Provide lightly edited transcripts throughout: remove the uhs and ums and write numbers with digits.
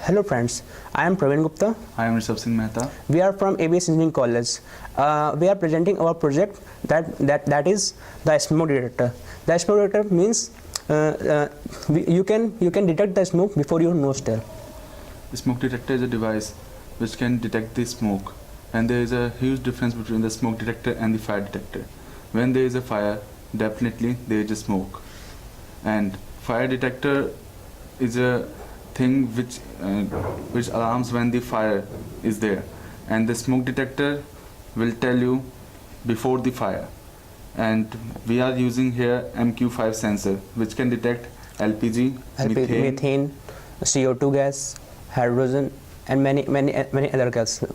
Hello friends, I am Praveen Gupta. I am Rishabh Singh Mehta. We are from ABES Engineering College. We are presenting our project that is the smoke detector. The smoke detector means you can detect the smoke before your nostril. The smoke detector is a device which can detect the smoke, and there is a huge difference between the smoke detector and the fire detector. When there is a fire, definitely there is a smoke, and fire detector is a thing which alarms when the fire is there, and the smoke detector will tell you before the fire. And we are using here MQ5 sensor which can detect LPG, methane, CO2 gas, hydrogen, and many other gases.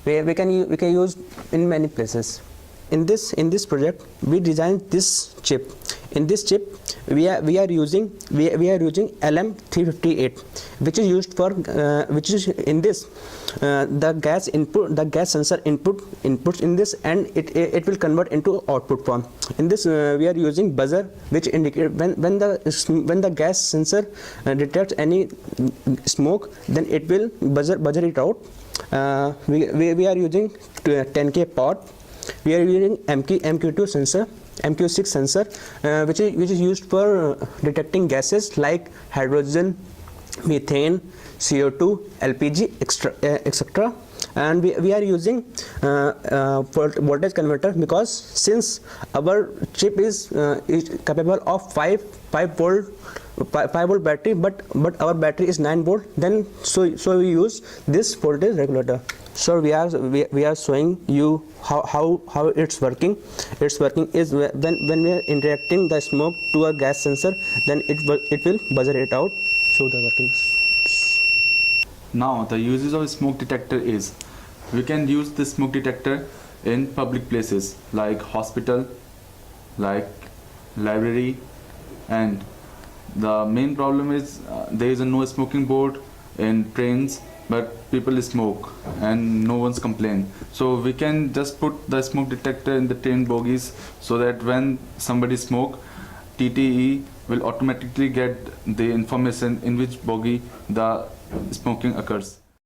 We can use in many places. In this project, we designed this chip. In this chip, we are using LM358, which is used for the gas sensor inputs in this, and it will convert into output form. In this, we are using buzzer, which indicate when the gas sensor detects any smoke, then it will buzzer it out. We are using 10K pot. We are using MQ2 sensor, MQ6 sensor, which is used for detecting gases like hydrogen, methane, CO2, LPG, etc. And we are using voltage converter, because since our chip is capable of 5 volt battery, but our battery is 9 volt, then so we use this voltage regulator. So we are showing you how it's working. It's working is when we are interacting the smoke to a gas sensor, then it will buzzer it out. So the working. Now the uses of smoke detector is, we can use this smoke detector in public places like hospital, like library, and the main problem is there is a no smoking board in trains, but people smoke and no one's complain. So we can just put the smoke detector in the train bogies, so that when somebody smoke, TTE will automatically get the information in which bogie the smoking occurs.